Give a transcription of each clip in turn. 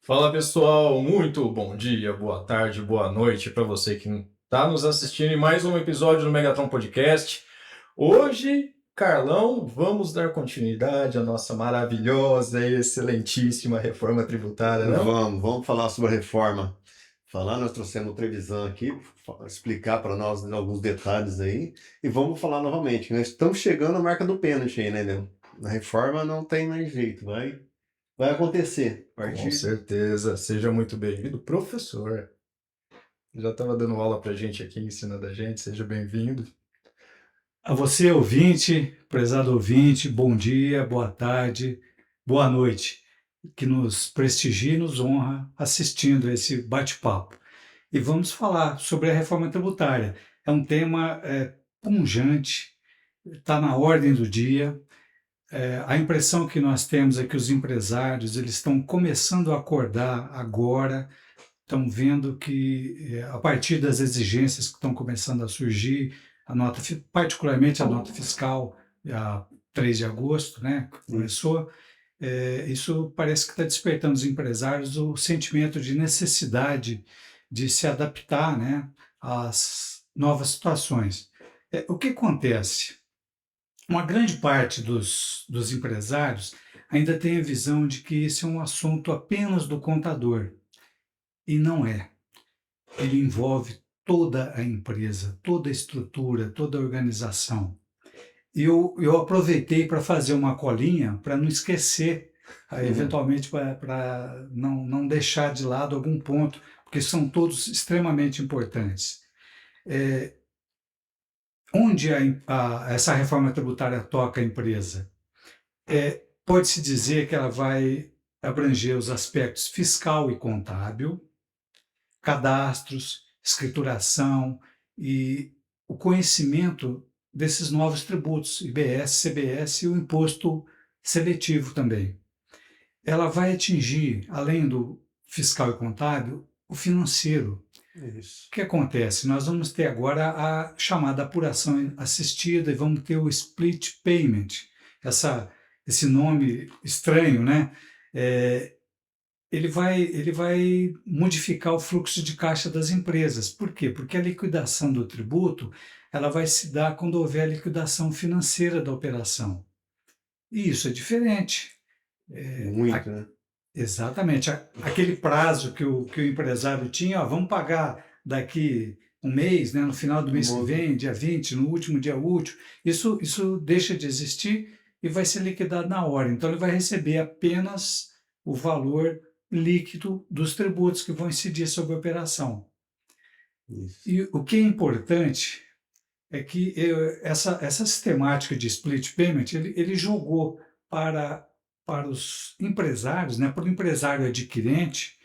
Fala pessoal, muito bom dia, boa tarde, boa noite para você que está nos assistindo em mais um episódio do Megatron Podcast. Hoje, Carlão, vamos dar continuidade à nossa maravilhosa e excelentíssima reforma tributária, não? Vamos falar sobre a reforma. Nós trouxemos o Trevisan aqui, explicar para nós alguns detalhes aí, e vamos falar novamente. Nós estamos chegando à marca do pênalti aí, né, Leandro? Na reforma não tem mais jeito, vai acontecer. A Com partir certeza, seja muito bem-vindo, professor. Já estava dando aula para a gente aqui, ensinando a gente, seja bem-vindo. A você, ouvinte, prezado ouvinte, bom dia, boa tarde, boa noite, que nos prestigia e nos honra assistindo a esse bate-papo. E vamos falar sobre a reforma tributária. É um tema pungente, está na ordem do dia. A impressão que nós temos é que os empresários eles estão começando a acordar agora, estão vendo que, a partir das exigências que estão começando a surgir, particularmente a nota fiscal, a 3 de agosto, né, que começou, isso parece que está despertando os empresários o sentimento de necessidade de se adaptar, né, às novas situações. O que acontece? Uma grande parte dos empresários ainda tem a visão de que esse é um assunto apenas do contador, e não é. Ele envolve toda a empresa, toda a estrutura, toda a organização. Eu aproveitei para fazer uma colinha para não esquecer, eventualmente para não deixar de lado algum ponto, porque são todos extremamente importantes. Onde essa reforma tributária toca a empresa? Pode-se dizer que ela vai abranger os aspectos fiscal e contábil, cadastros, escrituração e o conhecimento desses novos tributos, IBS, CBS e o imposto seletivo também. Ela vai atingir, além do fiscal e contábil, o financeiro. isso. O que acontece? Nós vamos ter agora a chamada apuração assistida e vamos ter o split payment, esse nome estranho, né? Ele vai modificar o fluxo de caixa das empresas. Por quê? Porque a liquidação do tributo ela vai se dar quando houver a liquidação financeira da operação. E isso é diferente. Muito, né? Exatamente. Aquele prazo que o empresário tinha, ó, vamos pagar daqui um mês, né, no final do mês que vem, dia 20, no último dia útil, isso deixa de existir e vai ser liquidado na hora. Então, ele vai receber apenas o valor líquido dos tributos que vão incidir sobre a operação. Isso. E o que é importante é que essa sistemática de split payment, ele jogou para os empresários, né, para o empresário adquirente,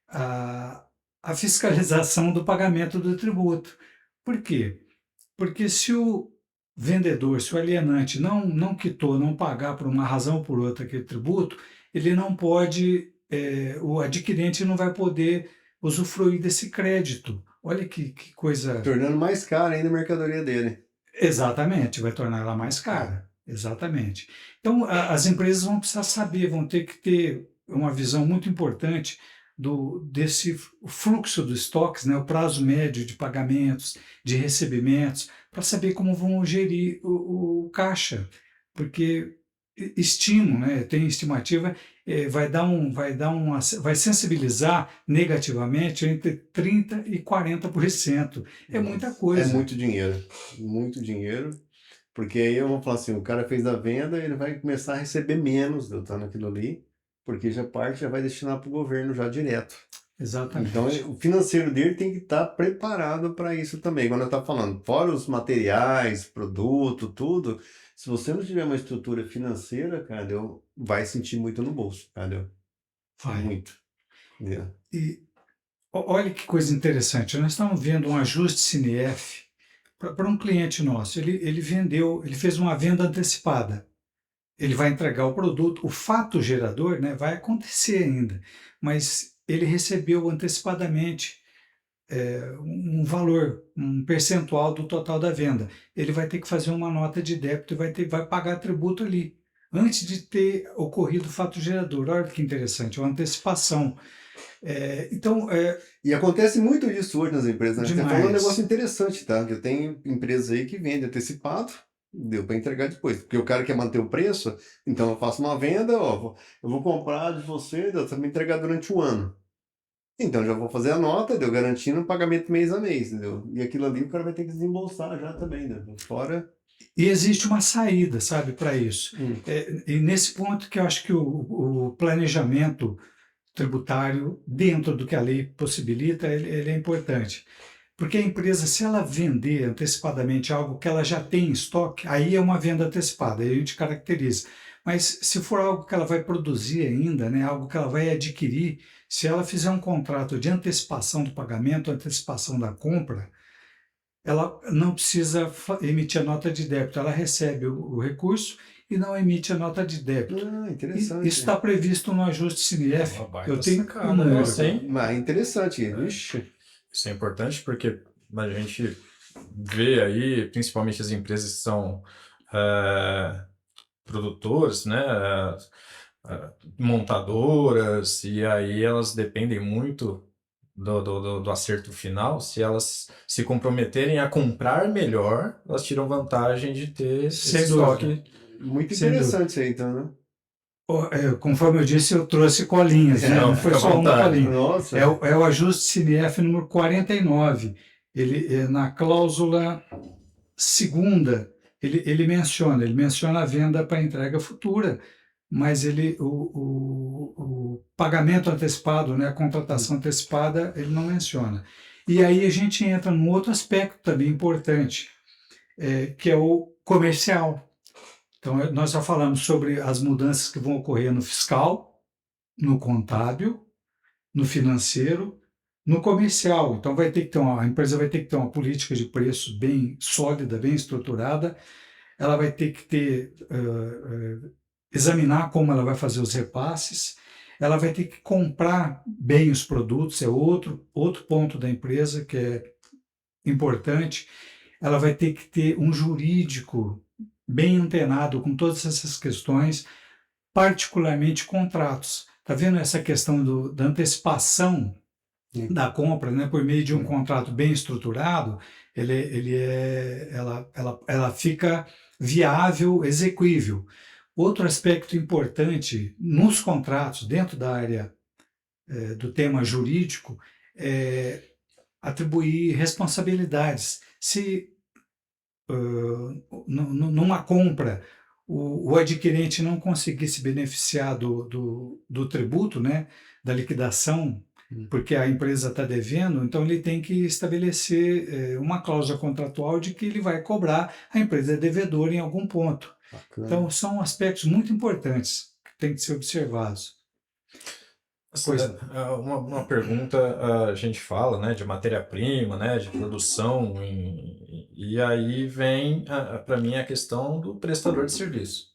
a, a fiscalização do pagamento do tributo. Por quê? Porque se o vendedor, se o alienante não quitou, não pagar por uma razão ou por outra aquele tributo, ele não pode, o adquirente não vai poder usufruir desse crédito. Olha que coisa. Tornando mais cara ainda a mercadoria dele. Exatamente, vai tornar ela mais cara. Exatamente. Então, as empresas vão precisar saber, vão ter que ter uma visão muito importante desse fluxo dos estoques, né, o prazo médio de pagamentos, de recebimentos, para saber como vão gerir o caixa, porque estimo, né, tem estimativa, vai sensibilizar negativamente entre 30% e 40%. É muita coisa. É muito dinheiro, porque aí eu vou falar assim, o cara fez a venda, ele vai começar a receber menos do naquilo ali, porque já vai destinar para o governo já direto. Exatamente. Então, o financeiro dele tem que estar preparado para isso também. Quando eu estava falando, fora os materiais, produto, tudo, se você não tiver uma estrutura financeira, cara, vai sentir muito no bolso, cara. Vai. Muito. Yeah. E olha que coisa interessante. Nós estamos vendo um ajuste CINEF para um cliente nosso. Ele fez uma venda antecipada. Ele vai entregar o produto, o fato gerador, né, vai acontecer ainda, mas ele recebeu antecipadamente um valor, um percentual do total da venda. Ele vai ter que fazer uma nota de débito e vai pagar tributo ali. antes de ter ocorrido o fato gerador. Olha que interessante, uma antecipação. Então, E acontece muito isso hoje nas empresas, né? Você falou um demais. negócio interessante, tá? Que eu tenho empresas aí que vendem antecipado, deu para entregar depois. Porque o cara quer manter o preço, então eu faço uma venda, ó, eu vou comprar de você, você vai me entregar durante o ano. Então já vou fazer a nota, deu garantindo o pagamento mês a mês, entendeu? E aquilo ali o cara vai ter que desembolsar já também, né? Fora. E existe uma saída, sabe, para isso. Hum, E nesse ponto que eu acho que o planejamento tributário, dentro do que a lei possibilita, ele é importante. Porque a empresa, se ela vender antecipadamente algo que ela já tem em estoque, aí é uma venda antecipada, aí a gente caracteriza. Mas se for algo que ela vai produzir ainda, né, algo que ela vai adquirir, se ela fizer um contrato de antecipação do pagamento, antecipação da compra, ela não precisa emitir a nota de débito, ela recebe o recurso e não emite a nota de débito. Isso interessante. está previsto no ajuste CNF. Uma baita Eu tenho sacada um número. essa, hein? Mas interessante. Vixe. Isso é importante porque a gente vê aí, principalmente as empresas que são produtoras, né, montadoras, e aí elas dependem muito do acerto final. Se elas se comprometerem a comprar melhor, elas tiram vantagem de ter esse Sem dúvida. estoque. Muito Sem interessante isso aí, então, né? Conforme eu disse, eu trouxe colinhas, né? Não, Não foi fica à só uma vontade. colinha. Nossa. É o ajuste CNF número 49. Ele, na cláusula segunda, ele menciona a venda para entrega futura, mas o pagamento antecipado, né, a contratação antecipada, ele não menciona. E aí a gente entra num outro aspecto também importante, que é o comercial. Então, nós já falamos sobre as mudanças que vão ocorrer no fiscal, no contábil, no financeiro, no comercial. Então, a empresa vai ter que ter uma política de preço bem sólida, bem estruturada. Ela vai ter que examinar como ela vai fazer os repasses. Ela vai ter que comprar bem os produtos, é outro ponto da empresa que é importante. Ela vai ter que ter um jurídico bem antenado com todas essas questões, particularmente contratos. Está vendo essa questão da antecipação da compra, né, por meio de um contrato bem estruturado? Ela fica viável, exequível. Outro aspecto importante nos contratos, dentro da área do tema jurídico, é atribuir responsabilidades. Se numa compra o adquirente não conseguir se beneficiar do tributo, né, da liquidação, porque a empresa está devendo, então ele tem que estabelecer uma cláusula contratual de que ele vai cobrar, a empresa é devedora em algum ponto. Bacana. Então, são aspectos muito importantes que têm que ser observados. Pois Uma pergunta, a gente fala, né, de matéria-prima, né, de produção, e aí vem para mim a questão do prestador de serviço,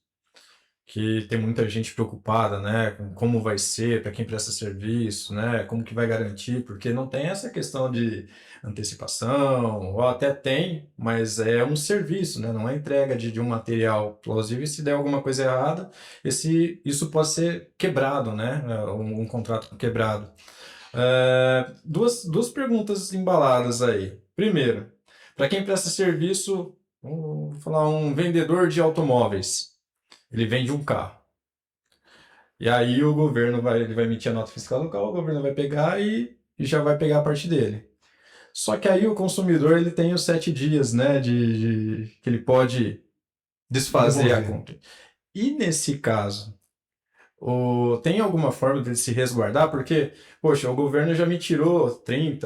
que tem muita gente preocupada, né, com como vai ser para quem presta serviço, né, como que vai garantir, porque não tem essa questão de antecipação, ou até tem, mas é um serviço, né, não é entrega de um material plausível, e se der alguma coisa errada, isso pode ser quebrado, né, um contrato quebrado. Duas perguntas embaladas aí. Primeiro, para quem presta serviço, vamos falar um vendedor de automóveis, ele vende um carro. E aí o governo ele vai emitir a nota fiscal do carro, o governo vai pegar e já vai pegar a parte dele. Só que aí o consumidor ele tem os 7 dias, né, que ele pode desfazer a compra. E nesse caso, tem alguma forma de ele se resguardar? Porque, poxa, o governo já me tirou 30%,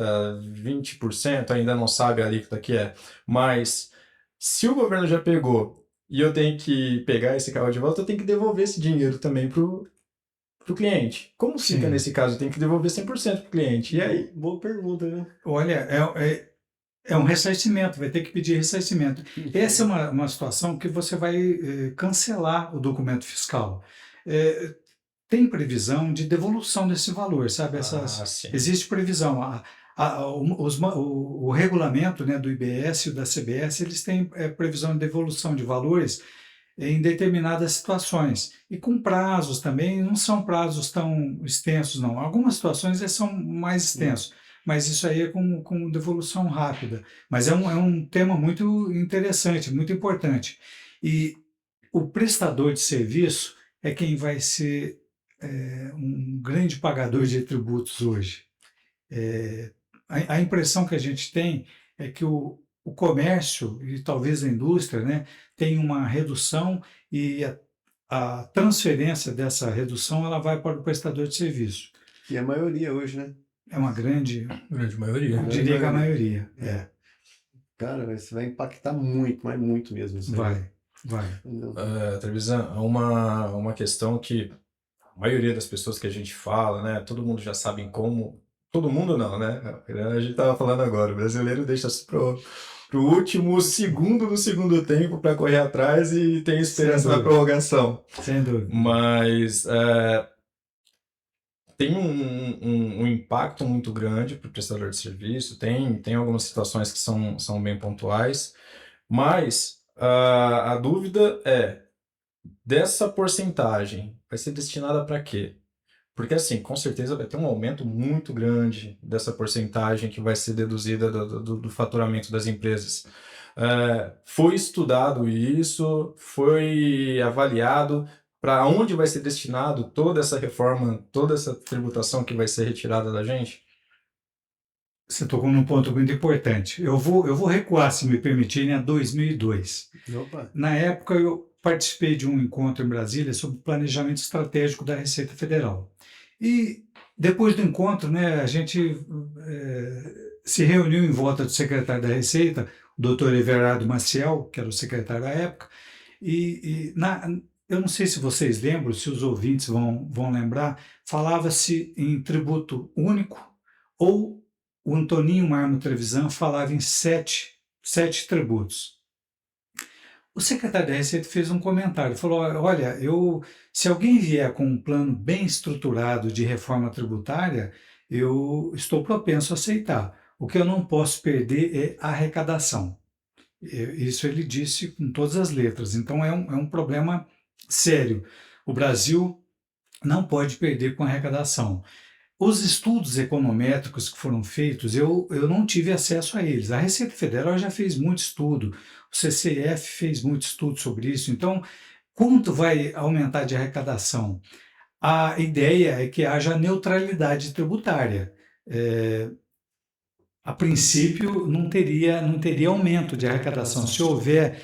20%, ainda não sabe a alíquota que é. Mas se o governo já pegou e eu tenho que pegar esse carro de volta, eu tenho que devolver esse dinheiro também pro cliente. Como fica nesse caso? Eu tenho que devolver 100% pro cliente. E aí? Boa pergunta, né? Olha, é um ressarcimento, vai ter que pedir ressarcimento. Essa é uma situação que você vai cancelar o documento fiscal. Tem previsão de devolução desse valor, sabe? Existe previsão. O regulamento, né, do IBS e da CBS, eles têm previsão de devolução de valores em determinadas situações. E com prazos também, não são prazos tão extensos, não. Algumas situações eles são mais extensos, mas isso aí é com devolução rápida. Mas é um tema muito interessante, muito importante. E o prestador de serviço é quem vai ser um grande pagador de tributos hoje. A impressão que a gente tem é que o comércio e talvez a indústria, né, tem uma redução e a transferência dessa redução ela vai para o prestador de serviço. E a maioria hoje, né? É uma grande maioria. eu diria que a maioria. Cara, isso vai impactar muito, mas muito mesmo. Isso aí. Vai. Trevisan, uma questão que a maioria das pessoas que a gente fala, né, todo mundo já sabe como. Todo mundo não, né? A gente estava falando agora, o brasileiro deixa pro último segundo do segundo tempo para correr atrás e tem esperança na prorrogação. Sem dúvida. Mas tem um impacto muito grande para o prestador de serviço, tem algumas situações que são bem pontuais, mas a dúvida é, dessa porcentagem vai ser destinada para quê? Porque, assim, com certeza vai ter um aumento muito grande dessa porcentagem que vai ser deduzida do faturamento das empresas. Foi estudado isso, foi avaliado para onde vai ser destinado toda essa reforma, toda essa tributação que vai ser retirada da gente? Você tocou num ponto muito importante. Eu vou recuar, se me permitirem, a 2002. Opa. Na época, eu participei de um encontro em Brasília sobre planejamento estratégico da Receita Federal. E depois do encontro, né, a gente se reuniu em volta do secretário da Receita, o doutor Everardo Maciel, que era o secretário da época, eu não sei se vocês lembram, se os ouvintes vão lembrar, falava-se em tributo único, ou o Antoninho Marmo Trevisan falava em sete tributos. O secretário da Receita fez um comentário, falou, olha, se alguém vier com um plano bem estruturado de reforma tributária, eu estou propenso a aceitar. O que eu não posso perder é a arrecadação. Isso ele disse com todas as letras. Então é um problema sério. O Brasil não pode perder com a arrecadação. Os estudos econométricos que foram feitos, eu não tive acesso a eles. A Receita Federal já fez muito estudo, o CCF fez muito estudo sobre isso. Então, quanto vai aumentar de arrecadação? A ideia é que haja neutralidade tributária. A princípio, não teria aumento de arrecadação. Se houver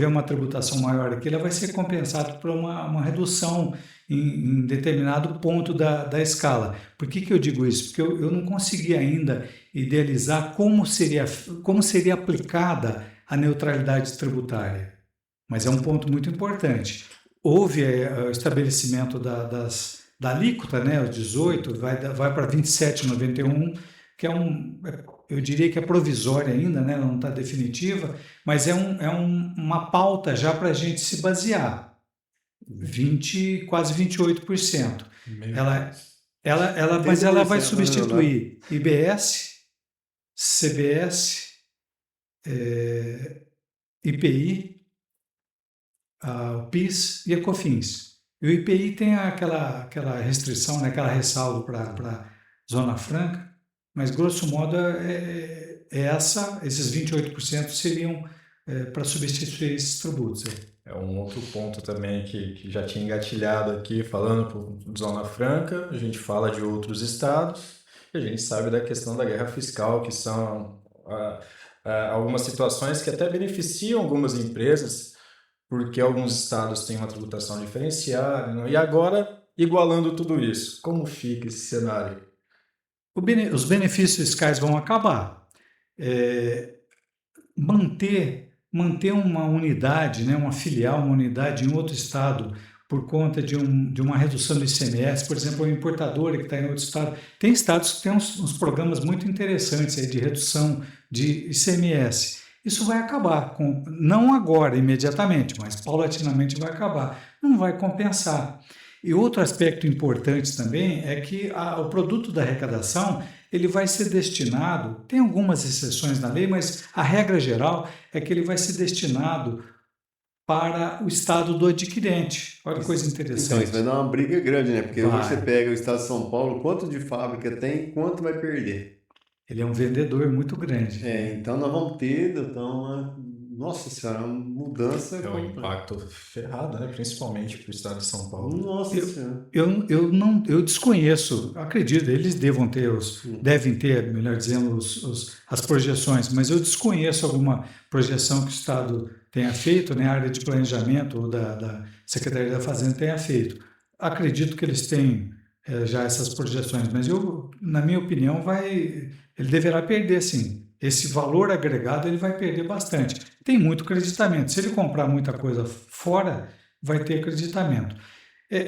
uma tributação maior aqui, ela vai ser compensada por uma redução em determinado ponto da escala. Por que eu digo isso? Porque eu não consegui ainda idealizar como seria aplicada a neutralidade tributária. Mas é um ponto muito importante. Houve o estabelecimento da alíquota, né, os 18, vai para 27,91, que eu diria que é provisória ainda, né, ela não está definitiva, mas é uma pauta já para a gente se basear. Quase 28%. Mas ela vai substituir IBS, CBS, IPI, o PIS e a COFINS. E o IPI tem aquela restrição, né, aquela ressalva para Zona Franca, mas grosso modo esses 28% seriam para substituir esses tributos. É um outro ponto também que já tinha engatilhado aqui, falando por Zona Franca, a gente fala de outros estados, e a gente sabe da questão da guerra fiscal, que são algumas situações que até beneficiam algumas empresas, porque alguns estados têm uma tributação diferenciada, né? E agora, igualando tudo isso, como fica esse cenário? Os benefícios fiscais vão acabar. Manter uma unidade, né, uma filial, uma unidade em outro estado por conta de uma redução do ICMS, por exemplo, uma importadora que está em outro estado. Tem estados que têm uns programas muito interessantes aí de redução de ICMS. Isso vai acabar, não agora, imediatamente, mas paulatinamente vai acabar. Não vai compensar. E outro aspecto importante também é que o produto da arrecadação ele vai ser destinado, tem algumas exceções na lei, mas a regra geral é que ele vai ser destinado para o estado do adquirente. Olha que coisa Então, interessante. isso vai dar uma briga grande, né? Porque hoje você Vai. pega o estado de São Paulo, quanto de fábrica tem, quanto vai perder. Ele é um vendedor muito grande. Então nós vamos ter, nossa senhora, uma mudança É um completa. impacto ferrado, né? Principalmente para o estado de São Paulo. Nossa senhora. Eu desconheço, acredito, eles devem ter, melhor dizendo, as projeções, mas eu desconheço alguma projeção que o Estado tenha feito, né, a área de planejamento ou da Secretaria da Fazenda tenha feito. Acredito que eles têm já essas projeções, mas na minha opinião, ele deverá perder, sim. Esse valor agregado ele vai perder bastante. Tem muito creditamento. Se ele comprar muita coisa fora, vai ter creditamento.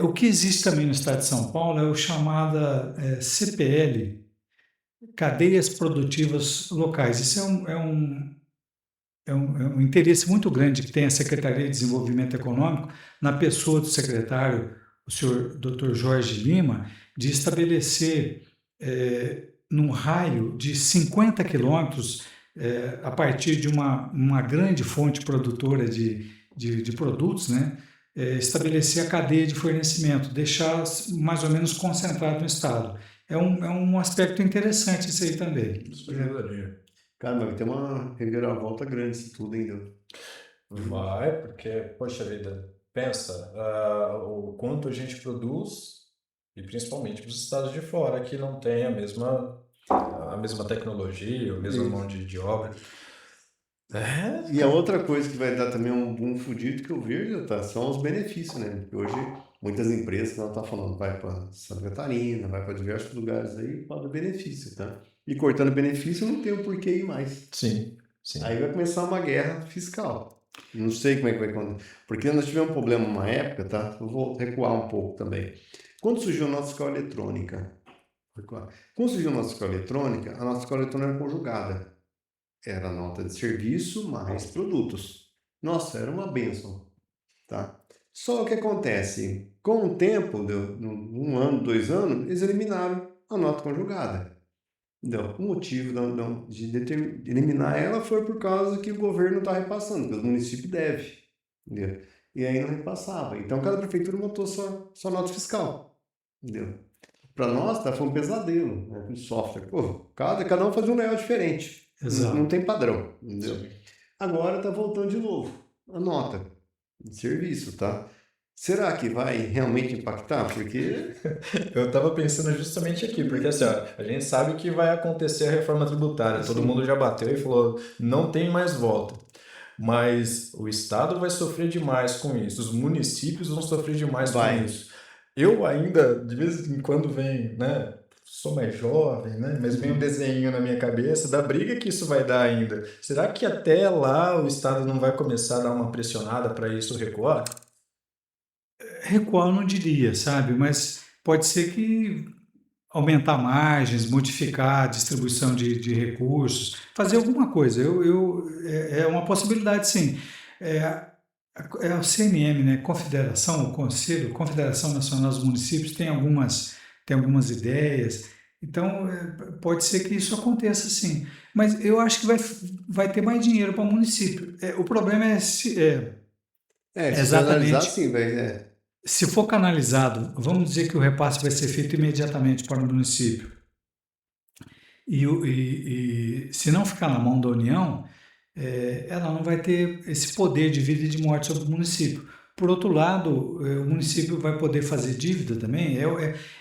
O que existe também no estado de São Paulo é o chamada CPL, Cadeias Produtivas Locais. Isso é um interesse muito grande que tem a Secretaria de Desenvolvimento Econômico, na pessoa do secretário, o senhor Dr. Jorge Lima, de estabelecer num raio de 50 quilômetros, a partir de uma grande fonte produtora de produtos, né? Estabelecer a cadeia de fornecimento, deixar mais ou menos concentrado no Estado. É um aspecto interessante isso aí também. Isso ajudaria. Cara, mas vai ter uma reviravolta grande isso tudo ainda. Vai, porque, poxa vida, pensa o quanto a gente produz, e principalmente para os estados de fora, que não tem a mesma tecnologia, a mesma mão de obra. E a outra coisa que vai dar também um boom fudido que eu vejo, tá, são os benefícios, né? Porque hoje muitas empresas, que ela tá falando, vai para Santa Catarina, vai para diversos lugares aí, para o benefício, tá? E cortando benefício não tem o porquê ir mais. Sim, sim. Aí vai começar uma guerra fiscal. Não sei como é que vai acontecer. Porque nós tivemos um problema uma época, tá? Eu vou recuar um pouco também. Quando surgiu a nossa escola eletrônica, quando surgiu a nossa escola eletrônica era conjugada. Era nota de serviço mais produtos. Nossa, era uma bênção, tá? Só o que acontece, com o tempo, um ano, 2 anos, eles eliminaram a nota conjugada. Então, o motivo de eliminar ela foi por causa que o governo está repassando, porque o município deve. Entendeu? E aí não repassava. Então, cada prefeitura montou sua nota fiscal. Entendeu? Para nós, foi um pesadelo, né? Com software. Pô, cada um fazia um layout diferente. Exato. Não tem padrão. Entendeu? Agora está voltando de novo a nota de serviço, tá? Será que vai realmente impactar? Porque Eu estava pensando justamente aqui, porque assim, ó, a gente sabe que vai acontecer a reforma tributária, todo mundo já bateu e falou, não tem mais volta. Mas o Estado vai sofrer demais com isso, os municípios vão sofrer demais com isso. Eu ainda, de vez em quando vem, né, sou mais jovem, né, mas vem um desenho na minha cabeça da briga que isso vai dar ainda. Será que até lá o Estado não vai começar a dar uma pressionada para isso recuar? Recuar eu não diria, sabe? Mas pode ser que aumentar margens, modificar a distribuição de recursos, fazer alguma coisa. É uma possibilidade, sim. É o CNM, né? O Conselho, Confederação Nacional dos Municípios, tem algumas ideias. Então, pode ser que isso aconteça, sim. Mas eu acho que vai ter mais dinheiro para o município. O problema é se se analisar assim, velho. Se for canalizado, vamos dizer que o repasse vai ser feito imediatamente para o município. E se não ficar na mão da União, ela não vai ter esse poder de vida e de morte sobre o município. Por outro lado, o município vai poder fazer dívida também.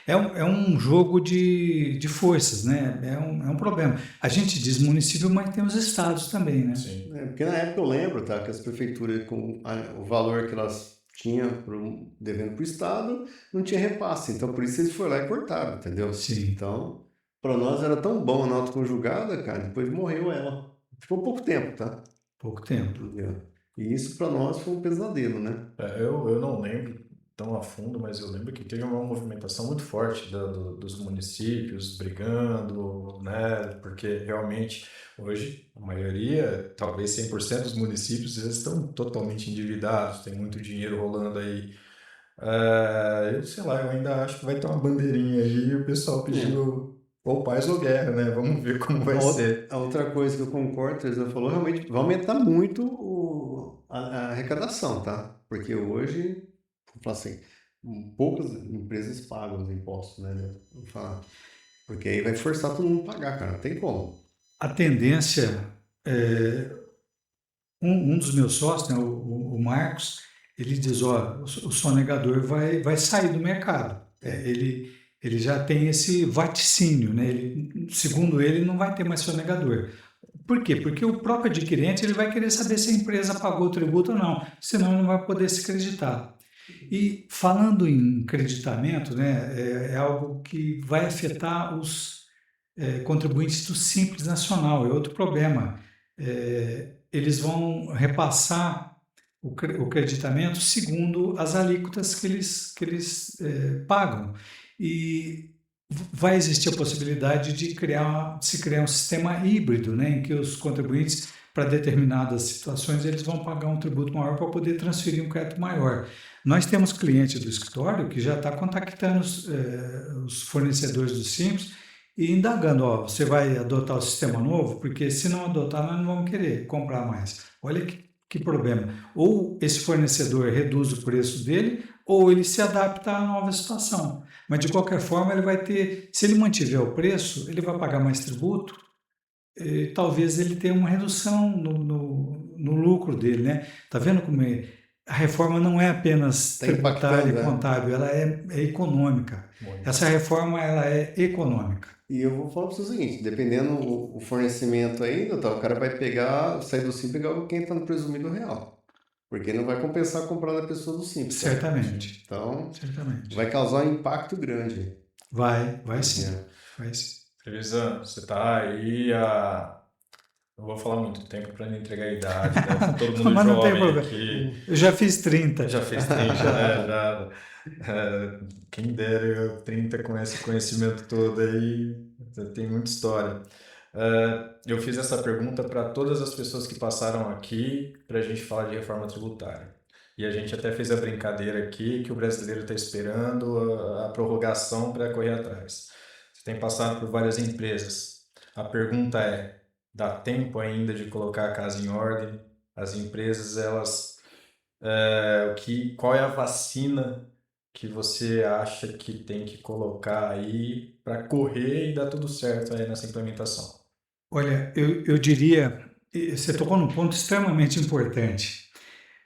É um jogo de forças, né? É um problema. A gente diz município, mas tem os estados também, né? Sim. Porque na época eu lembro, tá, que as prefeituras, com o valor que elas tinham devendo para o Estado, não tinha repasse. Então, por isso eles foram lá e cortaram, entendeu? Sim. Então, para nós era tão bom a nota conjugada, cara, depois morreu ela. Ficou pouco tempo, tá? Pouco tempo. Entendeu? E isso para nós foi um pesadelo, né? Eu não lembro tão a fundo, mas eu lembro que teve uma movimentação muito forte dos municípios brigando, né? Porque realmente hoje a maioria, talvez 100% dos municípios, eles estão totalmente endividados, tem muito dinheiro rolando aí. Eu sei lá, eu ainda acho que vai ter uma bandeirinha aí e o pessoal pedindo ou paz ou guerra, né? Vamos ver como vai ser. A outra coisa que eu concordo, você falou, realmente vai aumentar muito a arrecadação, tá? Porque hoje, vou falar assim, poucas empresas pagam os impostos, né? Vou falar. Porque aí vai forçar todo mundo a pagar, cara. Não tem como. A tendência, é, um dos meus sócios, né, o Marcos, ele diz, ó, o sonegador vai sair do mercado. Ele já tem esse vaticínio, né? Segundo ele, não vai ter mais sonegador. Por quê? Porque o próprio adquirente ele vai querer saber se a empresa pagou o tributo ou não, senão ele não vai poder se creditar. E falando em creditamento, né, é algo que vai afetar os contribuintes do Simples Nacional, é outro problema. Eles vão repassar o creditamento segundo as alíquotas que eles pagam. E vai existir a possibilidade de se criar um sistema híbrido, né, em que os contribuintes, para determinadas situações, eles vão pagar um tributo maior para poder transferir um crédito maior. Nós temos cliente do escritório que já está contactando os fornecedores do Simples e indagando, ó, você vai adotar o sistema novo? Porque se não adotar, nós não vamos querer comprar mais. Olha que problema. Ou esse fornecedor reduz o preço dele, ou ele se adapta à nova situação. Mas, de qualquer forma, ele vai ter, se ele mantiver o preço, ele vai pagar mais tributo, e talvez ele tenha uma redução no lucro dele, né? Tá vendo como a reforma não é apenas Tá tributária impactando, e né? contábil, ela é econômica. Muito. Essa reforma, ela é econômica. E eu vou falar para você o seguinte, dependendo o fornecimento ainda, tá, o cara vai pegar, sair do Simples e pegar quem está no presumido real. Porque não vai compensar comprar na pessoa do Simples, tá? Certamente, Então, certamente. vai causar um impacto grande. Vai sim, É. vai sim. Trevisan, você tá aí há. Não vou falar muito tempo para não entregar a idade, né? Tá todo mundo Mas não tem jovem problema. aqui. Eu já fiz 30. Já fez 30, né? Já, quem dera eu 30 com esse conhecimento todo aí, tem muita história. Eu fiz essa pergunta para todas as pessoas que passaram aqui para a gente falar de reforma tributária. E a gente até fez a brincadeira aqui que o brasileiro está esperando a prorrogação para correr atrás. Você tem passado por várias empresas. A pergunta é: dá tempo ainda de colocar a casa em ordem? As empresas, elas qual é a vacina que você acha que tem que colocar aí para correr e dar tudo certo aí nessa implementação? Olha, eu diria, você tocou num ponto extremamente importante,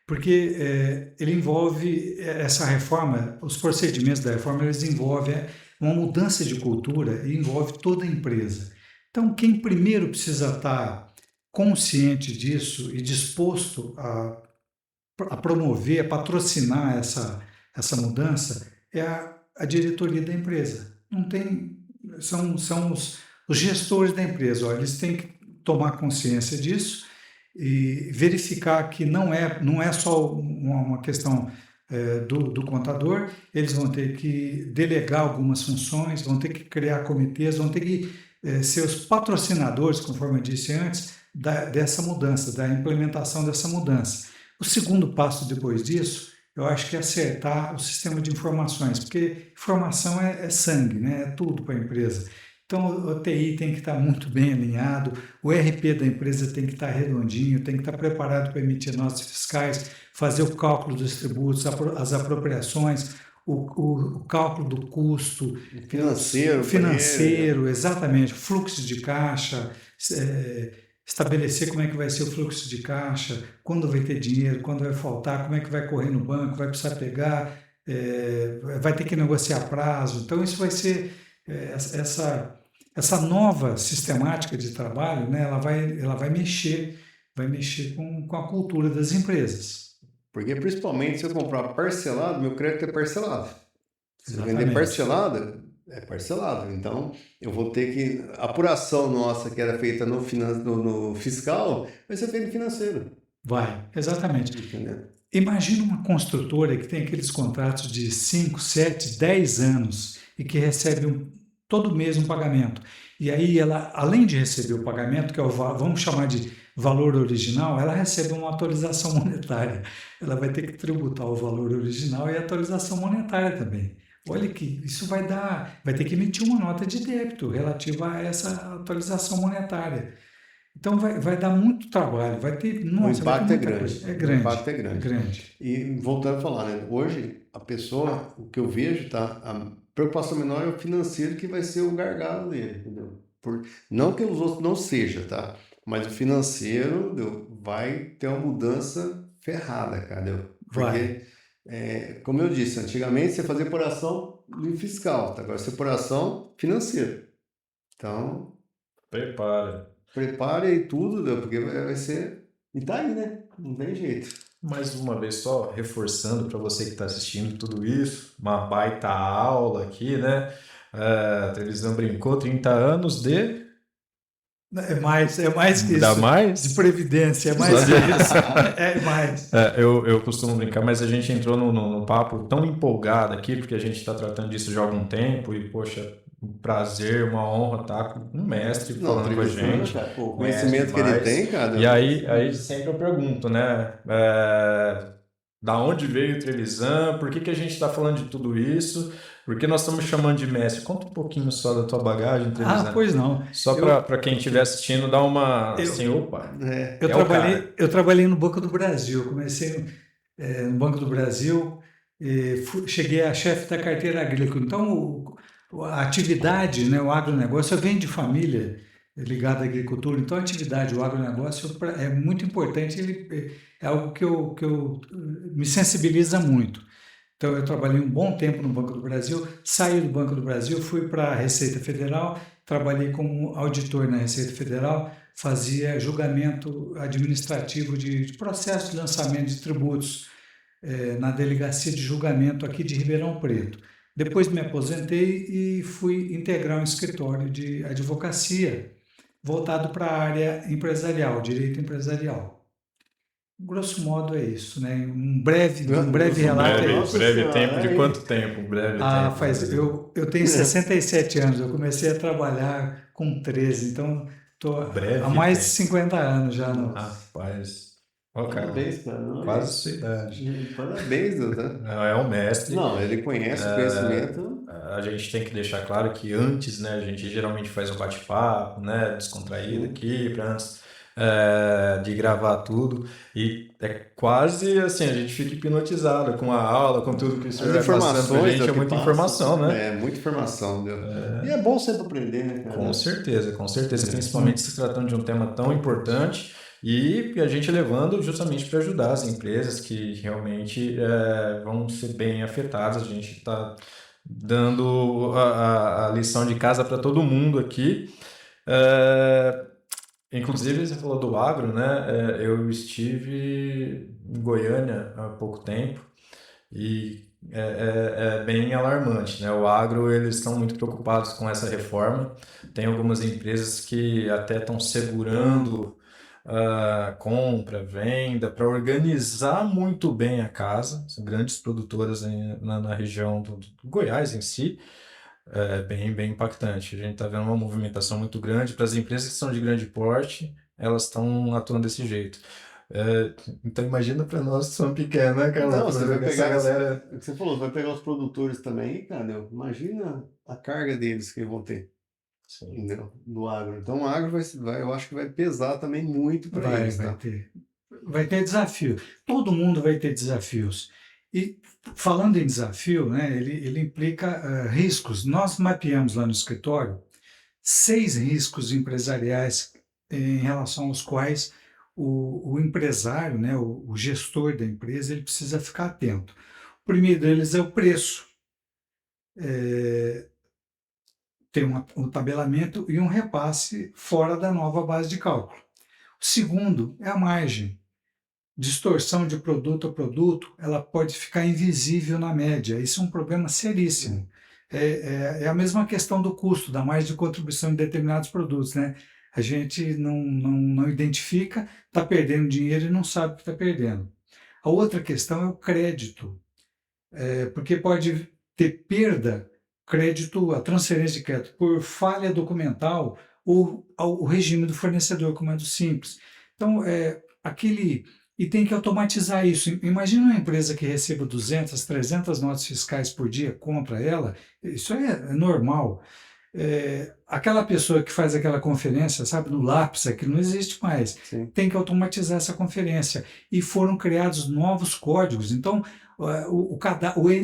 porque ele envolve essa reforma, os procedimentos da reforma, eles envolvem uma mudança de cultura e envolve toda a empresa. Então, quem primeiro precisa estar consciente disso e disposto a promover, a patrocinar essa mudança é a diretoria da empresa. Não tem, são os gestores da empresa. Olha, eles têm que tomar consciência disso e verificar que não é só uma questão do contador, eles vão ter que delegar algumas funções, vão ter que criar comitês, vão ter que ser os patrocinadores, conforme eu disse antes, dessa mudança, da implementação dessa mudança. O segundo passo depois disso, eu acho que é acertar o sistema de informações, porque informação é sangue, né? É tudo para a empresa. Então, o TI tem que estar muito bem alinhado, o RP da empresa tem que estar redondinho, tem que estar preparado para emitir notas fiscais, fazer o cálculo dos tributos, as apropriações, o cálculo do custo financeiro, exatamente, fluxo de caixa, estabelecer como é que vai ser o fluxo de caixa, quando vai ter dinheiro, quando vai faltar, como é que vai correr no banco, vai precisar pegar, vai ter que negociar prazo. Então, isso vai ser essa nova sistemática de trabalho, né, ela vai mexer com a cultura das empresas. Porque principalmente se eu comprar parcelado, meu crédito é parcelado. Se eu vender Exatamente. parcelado, é parcelado. Então, eu vou ter que. A apuração nossa que era feita no fiscal vai ser feita no financeiro. Vai, exatamente. Entendeu? Imagina uma construtora que tem aqueles contratos de 5, 7, 10 anos e que recebe todo mês um pagamento. E aí ela, além de receber o pagamento, que é vamos chamar de valor original, ela recebe uma atualização monetária. Ela vai ter que tributar o valor original e a atualização monetária também. Olha que isso vai ter que emitir uma nota de débito relativa a essa atualização monetária. Então vai dar muito trabalho, vai ter, O nossa, vai ter impacto é muita grande. coisa. É O grande, impacto é é grande. grande. E voltando a falar, né? Hoje, a pessoa, o que eu vejo, tá? A preocupação menor é o financeiro que vai ser o gargalo dele, entendeu? Não que os outros não sejam, tá? Mas o financeiro, entendeu? Vai ter uma mudança ferrada, cara, entendeu? Vai. Porque, como eu disse, antigamente você fazia apuração no fiscal, tá? Agora você apuração financeira. Então, Prepara. prepare aí tudo, entendeu? Porque vai ser... E tá aí, né? Não tem jeito. Mais uma vez, só reforçando para você que está assistindo tudo isso, uma baita aula aqui, né? A televisão brincou, 30 anos de... É mais que Dá isso. De mais? previdência, é Só mais que de- isso. É mais. eu costumo brincar, mas a gente entrou num papo tão empolgado aqui, porque a gente está tratando disso já há algum tempo, e, poxa, um prazer, uma honra estar com um mestre Não, falando com a Trevisan, gente. cara, pô, o Conhece conhecimento que ele demais. tem, cara. E aí sempre eu pergunto, né? Da onde veio o Trevisan? Por que a gente está falando de tudo isso? Por que nós estamos chamando de mestre? Conta um pouquinho só da tua bagagem, Ah, Trevisan. pois não. Só Eu, para quem estiver assistindo, dar uma eu, assim, opa, É, é o cara. eu trabalhei no Banco do Brasil. Comecei no Banco do Brasil, cheguei a chefe da carteira agrícola. Então, a atividade, né, o agronegócio, vem de família ligada à agricultura. Então, a atividade, o agronegócio é muito importante, é algo que me sensibiliza muito. Então, eu trabalhei um bom tempo no Banco do Brasil, saí do Banco do Brasil, fui para a Receita Federal, trabalhei como auditor na Receita Federal, fazia julgamento administrativo de processo de lançamento de tributos na delegacia de julgamento aqui de Ribeirão Preto. Depois me aposentei e fui integrar um escritório de advocacia voltado para a área empresarial, direito empresarial. Grosso modo é isso, né? Um breve grosso relato modo, é nossa isso. Breve senhora, tempo, de aí. quanto tempo? Breve tempo. Eu tenho 67 anos, eu comecei a trabalhar com 13, então estou há Breve mais de tempo. 50 anos já no. Rapaz. Ó, cara, Parabéns, cara. Não, quase sua idade. Parabéns, Deus, né? Não, é um mestre. Não, ele conhece o conhecimento. A gente tem que deixar claro que antes, né, a gente geralmente faz um bate-papo, né, descontraído aqui, para antes de gravar tudo. E é quase assim, a gente fica hipnotizado com a aula, com tudo que o senhor As vai passando pra informações gente, é que muita passa, informação, né? É, muita informação, Deus. E é bom sempre aprender, né, cara? Com certeza, principalmente se tratando de um tema tão importante e a gente levando justamente para ajudar as empresas que realmente vão ser bem afetadas. A gente está dando a lição de casa para todo mundo aqui. Inclusive, você falou do agro, né? Eu estive em Goiânia há pouco tempo e é bem alarmante, né? O agro, eles estão muito preocupados com essa reforma. Tem algumas empresas que até estão segurando compra, venda, para organizar muito bem a casa. São grandes produtoras na região do Goiás em si. É bem impactante. A gente está vendo uma movimentação muito grande para as empresas que são de grande porte, elas estão atuando desse jeito. Então imagina para nós que somos pequenos, né, Carlão? Não, você vai Essa pegar, galera. o que você falou, você vai pegar os produtores também, cara, imagina a carga deles que vão ter, Sim. entendeu? Do agro. Então o agro eu acho que vai pesar também muito para eles, tá? Vai ter desafio. Todo mundo vai ter desafios. E falando em desafio, né, ele implica riscos. Nós mapeamos lá no escritório 6 riscos empresariais em relação aos quais o empresário, né, o gestor da empresa, ele precisa ficar atento. O primeiro deles é o preço. Tem um tabelamento e um repasse fora da nova base de cálculo. O segundo é a margem. Distorção de produto a produto, ela pode ficar invisível na média. Isso é um problema seríssimo. É a mesma questão do custo, da margem de contribuição de determinados produtos, né? A gente não identifica, está perdendo dinheiro e não sabe que está perdendo. A outra questão é o crédito, porque pode ter perda, crédito, a transferência de crédito por falha documental ou o regime do fornecedor, como é do Simples. Então, e tem que automatizar isso. Imagina uma empresa que receba 200, 300 notas fiscais por dia contra ela, isso é normal. aquela pessoa que faz aquela conferência, sabe, no lápis, aquilo não existe mais. Sim. Tem que automatizar essa conferência. E foram criados novos códigos. Então,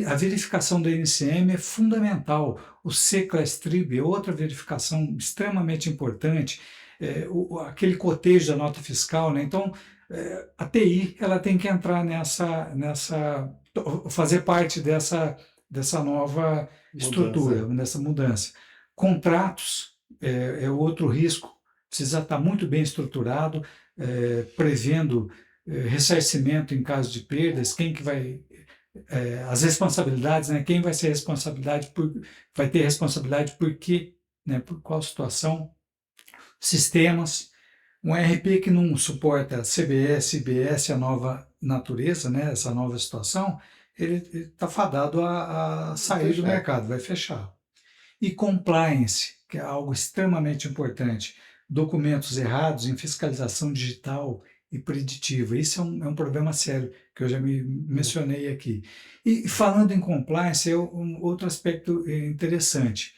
a verificação do NCM é fundamental. O C-Class-Trib é outra verificação extremamente importante. Aquele cotejo da nota fiscal, né? Então, a TI ela tem que entrar fazer parte dessa nova estrutura, nessa mudança. Contratos é outro risco, precisa estar muito bem estruturado, prevendo ressarcimento em caso de perdas, quem que vai as responsabilidades, né? Quem vai ter responsabilidade por quê, né? Por qual situação, sistemas, um ERP que não suporta CBS, IBS, a nova natureza, né? Essa nova situação, ele está fadado a sair do mercado, vai fechar. E compliance, que é algo extremamente importante, documentos errados em fiscalização digital e preditiva. Isso é um problema sério, que eu já mencionei aqui. E falando em compliance, outro aspecto interessante.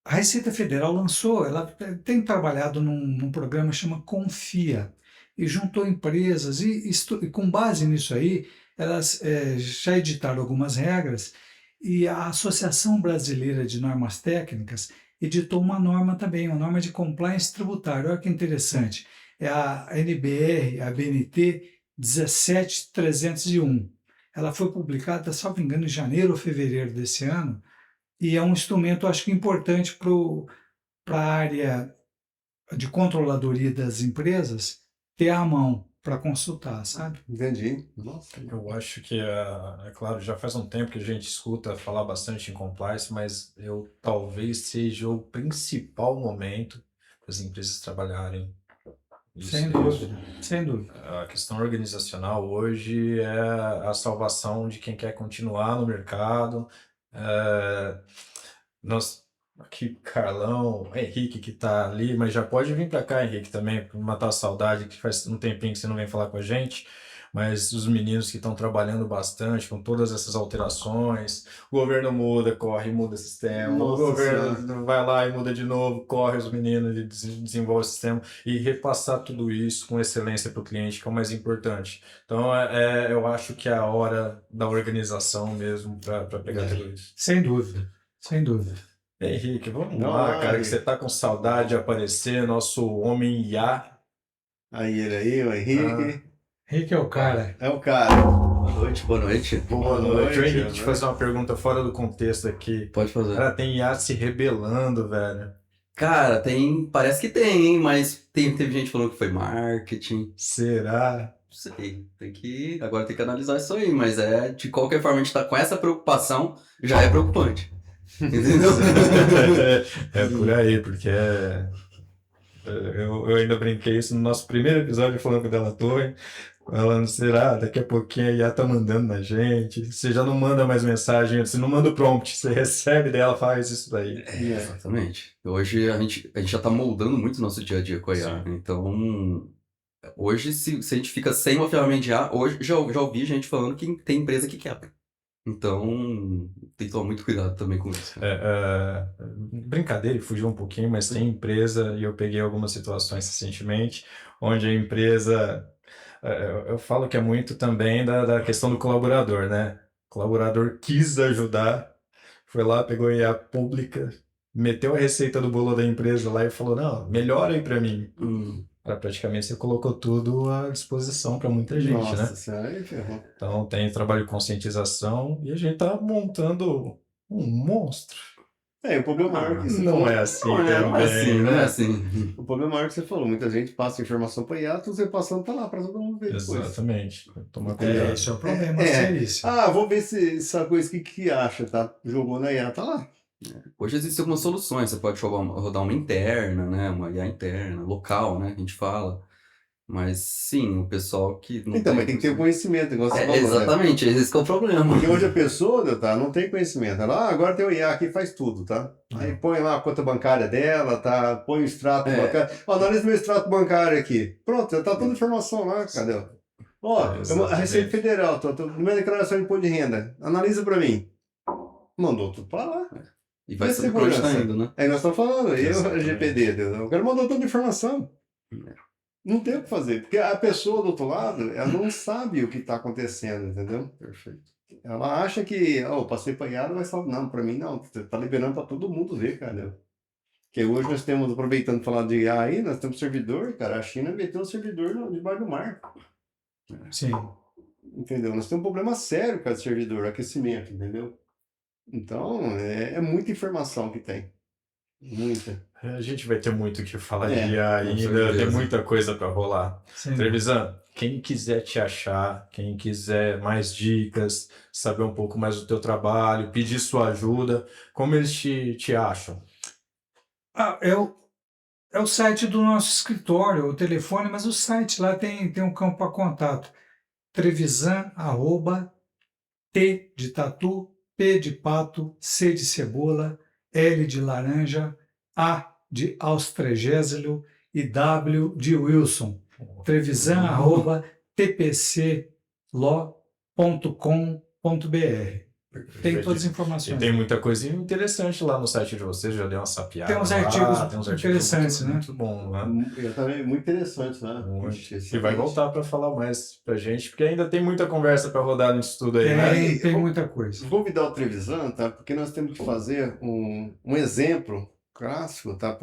A Receita Federal ela tem trabalhado num programa que chama Confia, e juntou empresas, e com base nisso aí, elas já editaram algumas regras, e a Associação Brasileira de Normas Técnicas editou uma norma também, uma norma de compliance tributário. Olha que interessante. É a NBR, a BNT 17301. Ela foi publicada, salvo engano, em janeiro ou fevereiro desse ano, e é um instrumento, acho que, importante para a área de controladoria das empresas ter à mão para consultar, sabe? Entendi. Nossa. Eu acho que, é claro, já faz um tempo que a gente escuta falar bastante em compliance, mas talvez seja o principal momento para as empresas trabalharem. Sem dúvida, sem dúvida. A questão organizacional hoje é a salvação de quem quer continuar no mercado. Nós, aqui, Carlão, Henrique que está ali, mas já pode vir para cá, Henrique, também, para matar a saudade, que faz um tempinho que você não vem falar com a gente. Mas os meninos que estão trabalhando bastante com todas essas alterações, o governo muda, corre, muda o sistema, Nossa o governo vai lá e muda de novo, corre os meninos e desenvolve o sistema, e repassar tudo isso com excelência para o cliente, que é o mais importante. Então, eu acho que é a hora da organização mesmo para pegar tudo isso. Sem dúvida, sem dúvida. Henrique, vamos lá, cara, que você tá com saudade de aparecer, nosso homem IA. Aí ele aí, o Henrique. Henrique é o cara. É o cara. Boa noite, boa noite. Boa noite. Henrique, deixa eu fazer uma pergunta fora do contexto aqui. Pode fazer. Cara, tem IA se rebelando, velho. Cara, parece que tem, hein, mas teve gente falando que foi marketing. Será? Não sei, agora tem que analisar isso aí, mas de qualquer forma a gente tá com essa preocupação, já é preocupante. Entendeu? É por aí, porque eu ainda brinquei isso no nosso primeiro episódio falando com o Della Torre, falando, será? Daqui a pouquinho a IA tá mandando na gente, você já não manda mais mensagem, você não manda o prompt, você recebe dela, faz isso daí. Exatamente. Hoje a gente já tá moldando muito o nosso dia a dia com a IA, então hoje se a gente fica sem uma ferramenta de IA, hoje já ouvi gente falando que tem empresa que quebra. Então, tem que tomar muito cuidado também com isso. Brincadeira, e fugiu um pouquinho, mas tem empresa, e eu peguei algumas situações recentemente, onde a empresa, eu falo que é muito também da questão do colaborador, né? O colaborador quis ajudar, foi lá, pegou a IA pública, meteu a receita do bolo da empresa lá e falou, não, melhora aí para mim. Praticamente você colocou tudo à disposição para muita gente, Nossa, né? Senhora, ferrou. Então tem trabalho de conscientização e a gente tá montando um monstro. O problema maior que você Não falou. é assim Não também, é assim, né? não é assim. O problema maior que você falou, muita gente passa informação para IA, tudo você passando tá lá para todo mundo ver depois. Exatamente. Tomar cuidado. Esse é o problema seríssimo. Vou ver se essa coisa que acha, tá? Jogou na IA, tá lá. Hoje existem algumas soluções, você pode rodar uma interna, né, uma IA interna, local, né, a gente fala, mas sim, o pessoal que não Então, mas tem que ter conhecimento, igual você falou, né? exatamente, esse que é o problema. Porque hoje a pessoa, tá, não tem conhecimento. Ela, agora tem o IA aqui, faz tudo, tá? Aí põe lá a conta bancária dela, tá? Põe o extrato bancário. Analisa meu extrato bancário aqui. Pronto, já tá toda a informação lá, cadê? A Receita Federal, tô minha declaração de imposto de renda. Analisa pra mim. Mandou tudo pra lá. E vai E a saber pra onde tá segurança? indo, né? Aí nós estamos falando, aí o Exatamente. LGPD, o cara mandou toda a informação. Não tem o que fazer, porque a pessoa do outro lado, ela não sabe o que está acontecendo, entendeu? Perfeito. Ela acha que, passei para IA, vai falar, não, para mim não, você está liberando para todo mundo ver, cara. Porque hoje nós temos, aproveitando falar de IA aí, nós temos servidor, cara, a China meteu um servidor debaixo do mar, Sim. entendeu? Nós temos um problema sério com esse servidor, aquecimento, entendeu? Então, é muita informação que tem, muita. A gente vai ter muito o que falar É, de IA com ainda, certeza. tem muita coisa para rolar. Sim. Trevisan, quem quiser te achar, quem quiser mais dicas, saber um pouco mais do teu trabalho, pedir sua ajuda, como eles te acham? É o site do nosso escritório, o telefone, mas o site lá tem um campo para contato. Trevisan, T de tatu, P de pato, C de cebola, L de laranja, A de Austrégésilo e W de Wilson. Trevisan, tpclo.com.br. Tem todas as E informações. tem muita coisa interessante lá no site de vocês, já deu uma sapiada. Tem uns lá, artigos tem uns interessantes, né? muito bom, né? Também muito interessante, né? Muito. Ixi, E vai voltar para falar mais pra gente, porque ainda tem muita conversa para rodar nisso tudo aí, né? Tem muita coisa. Vou convidar o Trevisan, tá? Porque nós temos que fazer um exemplo clássico, tá?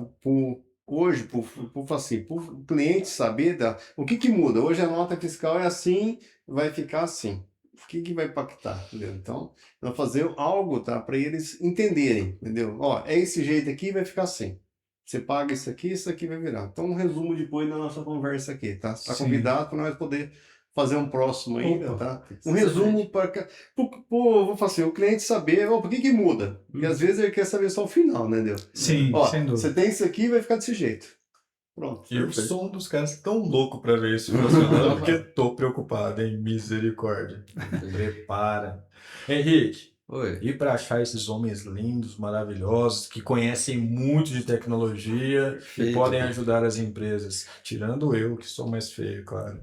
Hoje, para o cliente saber o que muda. Hoje a nota fiscal é assim, vai ficar assim. O que vai impactar, entendeu? Então, nós fazer algo, tá? Para eles entenderem, entendeu? É esse jeito aqui, vai ficar assim. Você paga isso aqui vai virar. Então, um resumo depois da nossa conversa aqui, tá? Está Sim. convidado para nós poder fazer um próximo ainda, Opa. tá? Um resumo para vou fazer o cliente saber, por que muda? Porque às vezes ele quer saber só o final, né, entendeu? Sim, sem dúvida. Você tem isso aqui, vai ficar desse jeito. Pronto. Eu sou um dos caras que estão loucos para ver isso funcionando, porque tô preocupado, hein? Misericórdia. Prepara. Henrique, Oi. e para achar esses homens lindos, maravilhosos, que conhecem muito de tecnologia e Perfeito. podem ajudar as empresas, tirando eu, que sou mais feio, claro.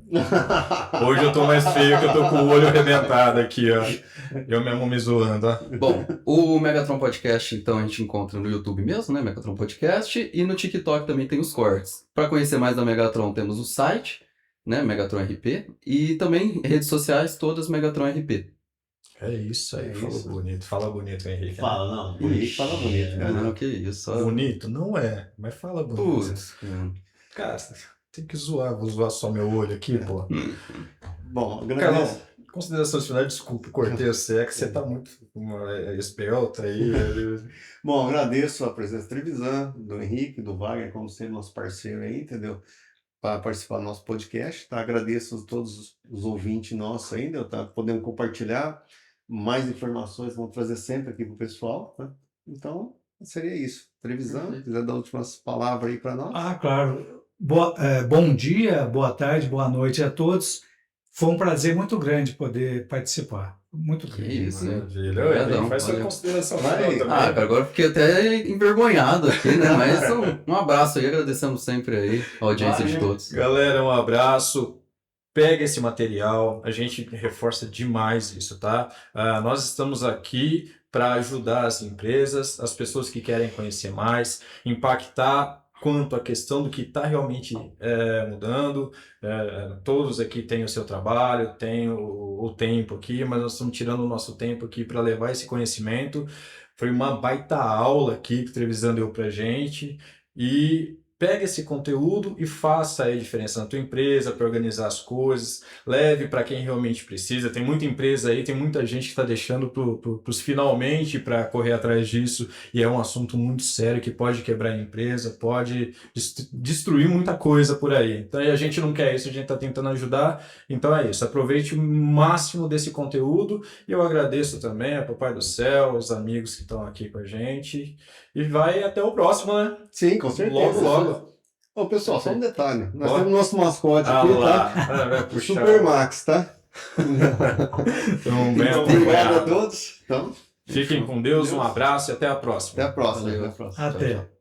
Hoje eu tô mais feio, que eu tô com o olho arrebentado aqui, ó. Eu mesmo me zoando, ó. Bom, o Megatron Podcast, então, a gente encontra no YouTube mesmo, né? Megatron Podcast. E no TikTok também tem os cortes. Para conhecer mais da Megatron, temos o site, né? Megatron RP. E também redes sociais, todas Megatron RP. É isso aí, É falou isso. bonito. Fala bonito, Henrique. Fala, não. Bonito, fala bonito, cara. Não, que isso. Ó. Bonito? Não é, mas fala bonito. Putz. Cara, tem que zoar, vou zoar só meu olho aqui, pô. Bom, Carlão, considerações finais, desculpa, cortei você, é que você tá muito esbelta aí. Bom, agradeço a presença do Trevisan, do Henrique, do Wagner, como sempre, nosso parceiro aí, entendeu? Para participar do nosso podcast, tá? Agradeço a todos os ouvintes nossos ainda, tá? Podendo compartilhar mais informações, vamos trazer sempre aqui pro pessoal, tá? Então, seria isso. Trevisan, quiser dar últimas palavras aí para nós? Claro. Bom dia, boa tarde, boa noite a todos. Foi um prazer muito grande poder participar. Muito Que grande. isso, hein? Maravilha. Obrigadão, Faz sua valeu. consideração Vai. final também. Cara, agora eu fiquei até envergonhado aqui, né? Mas um abraço aí, agradecemos sempre aí a audiência de todos. Galera, um abraço. Pega esse material, a gente reforça demais isso, tá? Nós estamos aqui para ajudar as empresas, as pessoas que querem conhecer mais, impactar quanto à questão do que está realmente mudando. Todos aqui têm o seu trabalho, têm o tempo aqui, mas nós estamos tirando o nosso tempo aqui para levar esse conhecimento. Foi uma baita aula aqui que o Trevisan deu para gente e pega esse conteúdo e faça aí a diferença na tua empresa para organizar as coisas, leve para quem realmente precisa. Tem muita empresa aí, tem muita gente que está deixando para os finalmente para correr atrás disso e é um assunto muito sério que pode quebrar a empresa, pode destruir muita coisa por aí. Então a gente não quer isso, a gente está tentando ajudar. Então é isso, aproveite o máximo desse conteúdo e eu agradeço também a Papai do Céu, os amigos que estão aqui com a gente e vai até o próximo, né? Sim, com certeza. Logo. Ô, pessoal, só um detalhe. Nós Ó. temos nosso mascote aqui, lá. tá? Vai O puxar. Super Max, tá? Então, bem Obrigado a acompanhado. todos. Então, Fiquem com Deus, um abraço e até a próxima. até a próxima. Valeu. Até a próxima. Até.